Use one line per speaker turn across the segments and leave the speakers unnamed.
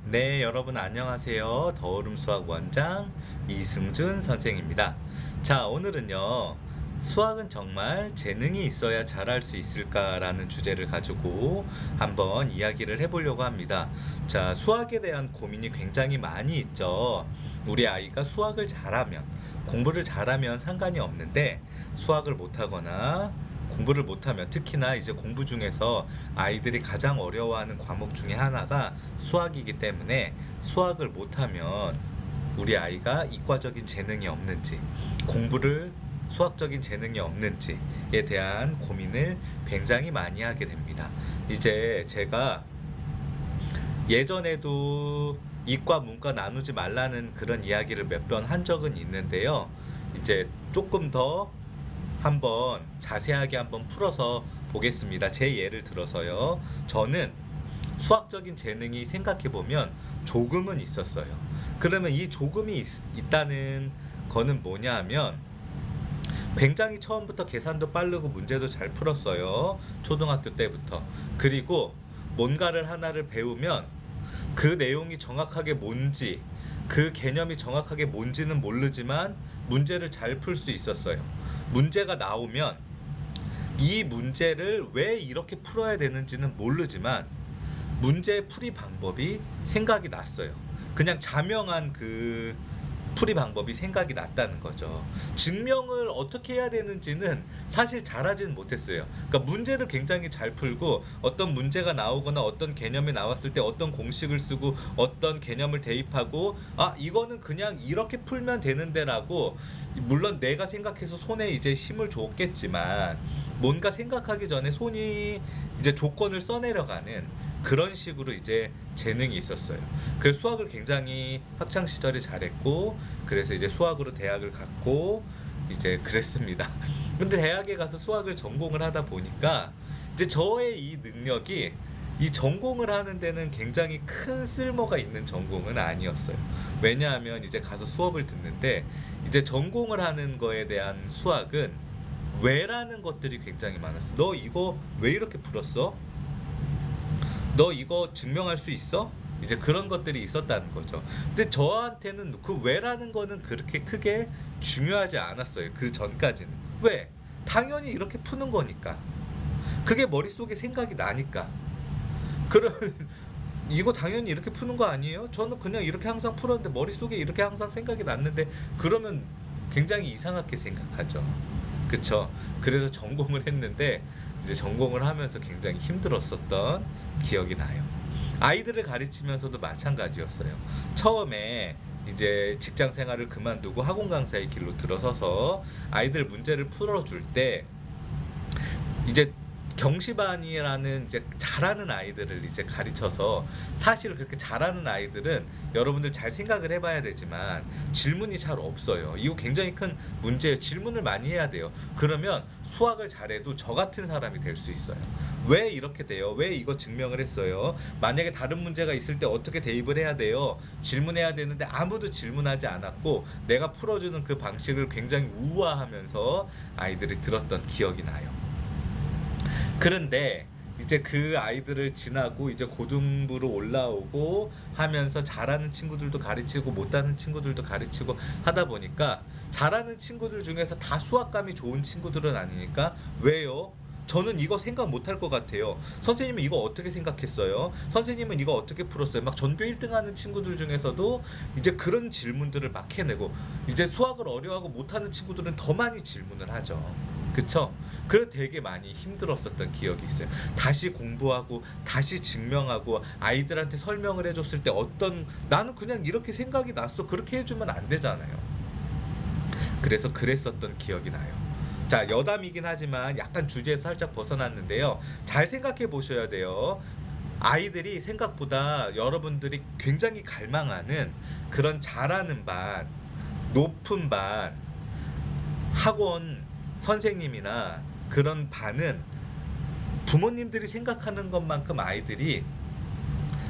네, 여러분 안녕하세요. 더오름 수학 원장 이승준 선생입니다. 자, 오늘은요. 수학은 정말 재능이 있어야 잘할 수 있을까라는 주제를 가지고 한번 이야기를 해보려고 합니다. 자, 수학에 대한 고민이 굉장히 많이 있죠. 우리 아이가 수학을 잘하면, 공부를 잘하면 상관이 없는데 수학을 못하거나 공부를 못하면, 특히나 이제 공부 중에서 아이들이 가장 어려워하는 과목 중에 하나가 수학이기 때문에 수학을 못하면 우리 아이가 이과적인 재능이 없는지, 공부를 수학적인 재능이 없는지에 대한 고민을 굉장히 많이 하게 됩니다. 이제 제가 예전에도 이과 문과 나누지 말라는 그런 이야기를 몇 번 한 적은 있는데요. 이제 조금 더 한번 자세하게 한번 풀어서 보겠습니다. 제 예를 들어서요. 저는 수학적인 재능이 생각해보면 조금은 있었어요. 그러면 이 조금이 있다는 거는 뭐냐 하면 굉장히 처음부터 계산도 빠르고 문제도 잘 풀었어요. 초등학교 때부터. 그리고 뭔가를 하나를 배우면 그 내용이 정확하게 뭔지, 그 개념이 정확하게 뭔지는 모르지만 문제를 잘 풀 수 있었어요. 문제가 나오면 이 문제를 왜 이렇게 풀어야 되는지는 모르지만 문제 풀이 방법이 생각이 났어요. 그냥 자명한 그 풀이 방법이 생각이 났다는 거죠. 증명을 어떻게 해야 되는지는 사실 잘하지는 못했어요. 그러니까 문제를 굉장히 잘 풀고 어떤 문제가 나오거나 어떤 개념이 나왔을 때 어떤 공식을 쓰고 어떤 개념을 대입하고 이거는 그냥 이렇게 풀면 되는데라고, 물론 내가 생각해서 손에 이제 힘을 줬겠지만 뭔가 생각하기 전에 손이 이제 조건을 써내려가는 그런 식으로 이제 재능이 있었어요. 그래서 수학을 굉장히 학창 시절에 잘했고, 그래서 이제 수학으로 대학을 갔고 이제 그랬습니다. 근데 대학에 가서 수학을 전공을 하다 보니까 이제 저의 이 능력이 이 전공을 하는 데는 굉장히 큰 쓸모가 있는 전공은 아니었어요. 왜냐하면 이제 가서 수업을 듣는데 이제 전공을 하는 거에 대한 수학은 왜라는 것들이 굉장히 많았어. 너 이거 왜 이렇게 풀었어? 너 이거 증명할 수 있어? 이제 그런 것들이 있었다는 거죠. 근데 저한테는 그 왜라는 거는 그렇게 크게 중요하지 않았어요. 그 전까지는. 왜? 당연히 이렇게 푸는 거니까. 그게 머릿속에 생각이 나니까. 그럼 이거 당연히 이렇게 푸는 거 아니에요? 저는 그냥 이렇게 항상 풀었는데 머릿속에 이렇게 항상 생각이 났는데, 그러면 굉장히 이상하게 생각하죠. 그쵸? 그래서 전공을 했는데 이제 전공을 하면서 굉장히 힘들었었던 기억이 나요. 아이들을 가르치면서도 마찬가지였어요. 처음에 이제 직장 생활을 그만두고 학원 강사의 길로 들어서서 아이들 문제를 풀어줄 때 이제 경시반이라는 이제 잘하는 아이들을 이제 가르쳐서, 사실 그렇게 잘하는 아이들은 여러분들 잘 생각을 해봐야 되지만 질문이 잘 없어요. 이거 굉장히 큰 문제예요. 질문을 많이 해야 돼요. 그러면 수학을 잘해도 저 같은 사람이 될 수 있어요. 왜 이렇게 돼요? 왜 이거 증명을 했어요? 만약에 다른 문제가 있을 때 어떻게 대입을 해야 돼요? 질문해야 되는데 아무도 질문하지 않았고 내가 풀어주는 그 방식을 굉장히 우아하면서 아이들이 들었던 기억이 나요. 그런데 이제 그 아이들을 지나고 이제 고등부로 올라오고 하면서 잘하는 친구들도 가르치고 못하는 친구들도 가르치고 하다 보니까 잘하는 친구들 중에서 다 수학감이 좋은 친구들은 아니니까, 왜요? 저는 이거 생각 못할 것 같아요. 선생님은 이거 어떻게 생각했어요? 선생님은 이거 어떻게 풀었어요? 막 전교 1등 하는 친구들 중에서도 이제 그런 질문들을 막 해내고, 이제 수학을 어려워하고 못하는 친구들은 더 많이 질문을 하죠. 그쵸? 그래서 되게 많이 힘들었었던 기억이 있어요. 다시 공부하고 다시 증명하고 아이들한테 설명을 해줬을 때 나는 그냥 이렇게 생각이 났어, 그렇게 해주면 안 되잖아요. 그래서 그랬었던 기억이 나요. 자, 여담이긴 하지만 약간 주제에서 살짝 벗어났는데요. 잘 생각해 보셔야 돼요. 아이들이 생각보다 여러분들이 굉장히 갈망하는 그런 잘하는 반, 높은 반, 학원 선생님이나 그런 반은 부모님들이 생각하는 것만큼 아이들이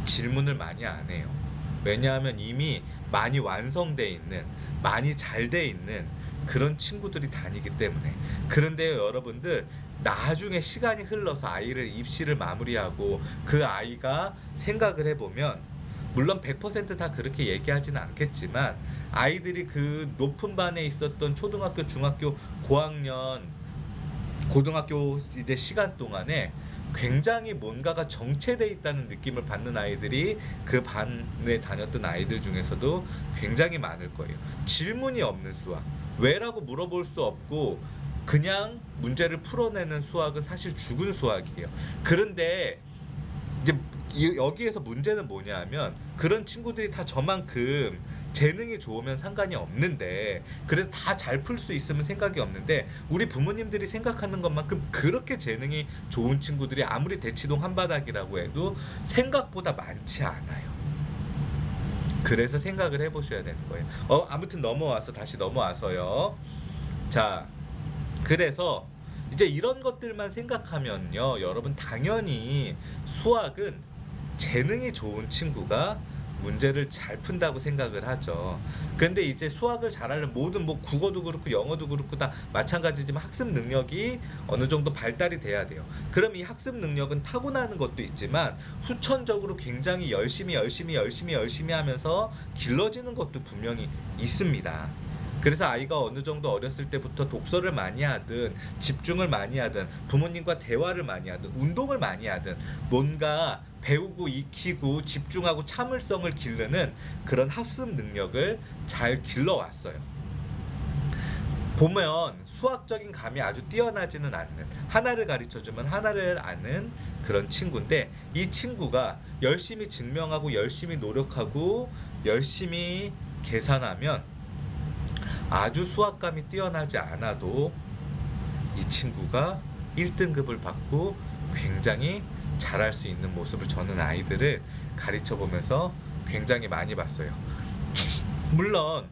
질문을 많이 안 해요. 왜냐하면 이미 많이 완성돼 있는, 많이 잘 돼 있는 그런 친구들이 다니기 때문에. 그런데요, 여러분들, 나중에 시간이 흘러서 아이를 입시를 마무리하고 그 아이가 생각을 해보면 물론 100%다 그렇게 얘기하지는 않겠지만 아이들이 그 높은 반에 있었던 초등학교, 중학교, 고학년, 고등학교 이제 시간 동안에 굉장히 뭔가가 정체돼 있다는 느낌을 받는 아이들이 그 반에 다녔던 아이들 중에서도 굉장히 많을 거예요. 질문이 없는 수학. 왜라고 물어볼 수 없고 그냥 문제를 풀어내는 수학은 사실 죽은 수학이에요. 그런데 이제 여기에서 문제는 뭐냐 하면 그런 친구들이 다 저만큼 재능이 좋으면 상관이 없는데, 그래서 다 잘 풀 수 있으면 생각이 없는데, 우리 부모님들이 생각하는 것만큼 그렇게 재능이 좋은 친구들이 아무리 대치동 한바닥이라고 해도 생각보다 많지 않아요. 그래서 생각을 해보셔야 되는 거예요. 아무튼 다시 넘어와서요. 자, 그래서 이제 이런 것들만 생각하면요, 여러분 당연히 수학은 재능이 좋은 친구가 문제를 잘 푼다고 생각을 하죠. 근데 이제 수학을 잘하려면 모든 뭐 국어도 그렇고 영어도 그렇고 다 마찬가지지만 학습 능력이 어느 정도 발달이 돼야 돼요. 그럼 이 학습 능력은 타고나는 것도 있지만 후천적으로 굉장히 열심히 하면서 길러지는 것도 분명히 있습니다. 그래서 아이가 어느 정도 어렸을 때부터 독서를 많이 하든 집중을 많이 하든 부모님과 대화를 많이 하든 운동을 많이 하든 뭔가 배우고 익히고 집중하고 참을성을 기르는 그런 학습 능력을 잘 길러왔어요. 보면 수학적인 감이 아주 뛰어나지는 않는, 하나를 가르쳐주면 하나를 아는 그런 친구인데, 이 친구가 열심히 증명하고 열심히 노력하고 열심히 계산하면 아주 수학감이 뛰어나지 않아도 이 친구가 1등급을 받고 굉장히 잘할 수 있는 모습을 저는 아이들을 가르쳐 보면서 굉장히 많이 봤어요. 물론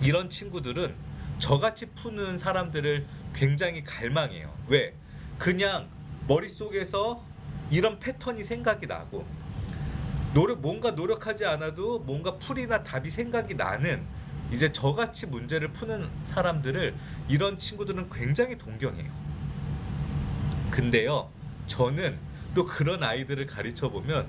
이런 친구들은 저같이 푸는 사람들을 굉장히 갈망해요. 왜? 그냥 머릿속에서 이런 패턴이 생각이 나고 뭔가 노력하지 않아도 뭔가 풀이나 답이 생각이 나는, 이제 저같이 문제를 푸는 사람들을, 이런 친구들은 굉장히 동경해요. 근데요, 저는 또 그런 아이들을 가르쳐 보면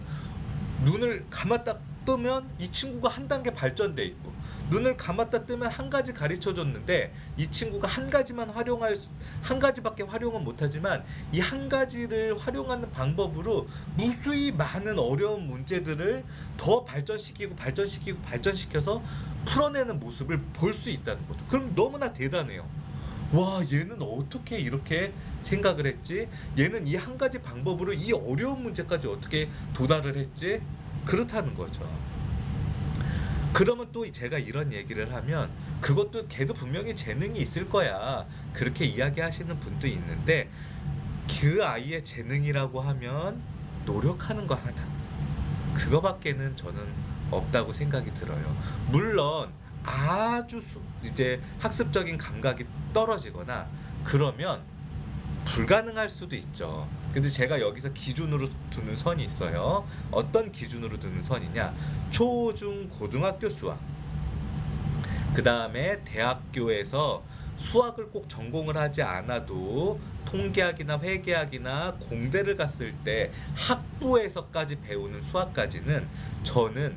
눈을 감았다 뜨면 이 친구가 한 단계 발전돼 있고, 눈을 감았다 뜨면 한 가지 가르쳐 줬는데 이 친구가 한 가지밖에 활용은 못하지만 이 한 가지를 활용하는 방법으로 무수히 많은 어려운 문제들을 더 발전시켜서 풀어내는 모습을 볼 수 있다는 거죠. 그럼 너무나 대단해요. 와, 얘는 어떻게 이렇게 생각을 했지? 얘는 이 한 가지 방법으로 이 어려운 문제까지 어떻게 도달을 했지? 그렇다는 거죠. 그러면 또 제가 이런 얘기를 하면 그것도 걔도 분명히 재능이 있을 거야, 그렇게 이야기하시는 분도 있는데, 그 아이의 재능이라고 하면 노력하는 거 하나, 그거밖에는 저는 없다고 생각이 들어요. 물론 아주 이제 학습적인 감각이 떨어지거나 그러면 불가능할 수도 있죠. 근데 제가 여기서 기준으로 두는 선이 있어요. 어떤 기준으로 두는 선이냐? 초, 중, 고등학교 수학. 그 다음에 대학교에서 수학을 꼭 전공을 하지 않아도 통계학이나 회계학이나 공대를 갔을 때 학부에서까지 배우는 수학까지는 저는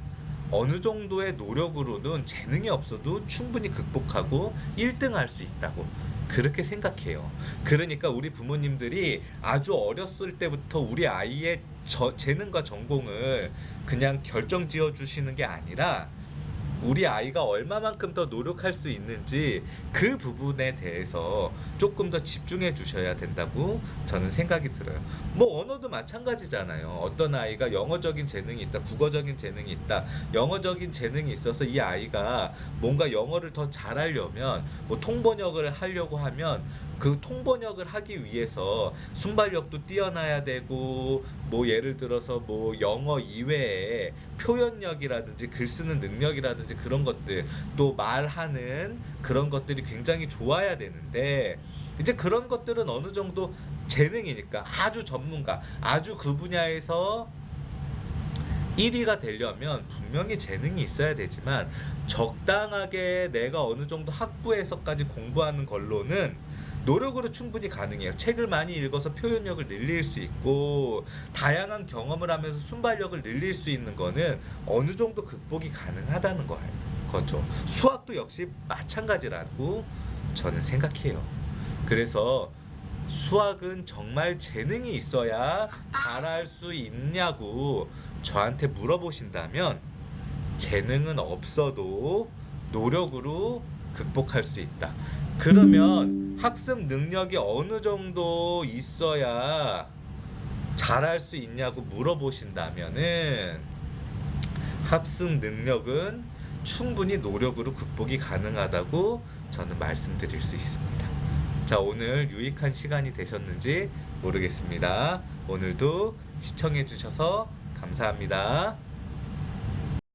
어느 정도의 노력으로는 재능이 없어도 충분히 극복하고 1등 할 수 있다고 그렇게 생각해요. 그러니까 우리 부모님들이 아주 어렸을 때부터 우리 아이의 재능과 전공을 그냥 결정지어 주시는 게 아니라 우리 아이가 얼마만큼 더 노력할 수 있는지 그 부분에 대해서 조금 더 집중해 주셔야 된다고 저는 생각이 들어요. 뭐 언어도 마찬가지잖아요. 어떤 아이가 영어적인 재능이 있다, 국어적인 재능이 있다. 영어적인 재능이 있어서 이 아이가 뭔가 영어를 더 잘하려면, 뭐 통번역을 하려고 하면 그 통번역을 하기 위해서 순발력도 뛰어나야 되고, 뭐 예를 들어서 뭐 영어 이외에 표현력이라든지 글 쓰는 능력이라든지 그런 것들, 또 말하는 그런 것들이 굉장히 좋아야 되는데, 이제 그런 것들은 어느 정도 재능이니까 아주 전문가, 아주 그 분야에서 1위가 되려면 분명히 재능이 있어야 되지만 적당하게 내가 어느 정도 학부에서까지 공부하는 걸로는 노력으로 충분히 가능해요. 책을 많이 읽어서 표현력을 늘릴 수 있고 다양한 경험을 하면서 순발력을 늘릴 수 있는 거는 어느 정도 극복이 가능하다는 거죠. 수학도 역시 마찬가지라고 저는 생각해요. 그래서 수학은 정말 재능이 있어야 잘할 수 있냐고 저한테 물어보신다면 재능은 없어도 노력으로 극복할 수 있다. 그러면 학습 능력이 어느 정도 있어야 잘할 수 있냐고 물어보신다면은 학습 능력은 충분히 노력으로 극복이 가능하다고 저는 말씀드릴 수 있습니다. 자, 오늘 유익한 시간이 되셨는지 모르겠습니다. 오늘도 시청해 주셔서 감사합니다.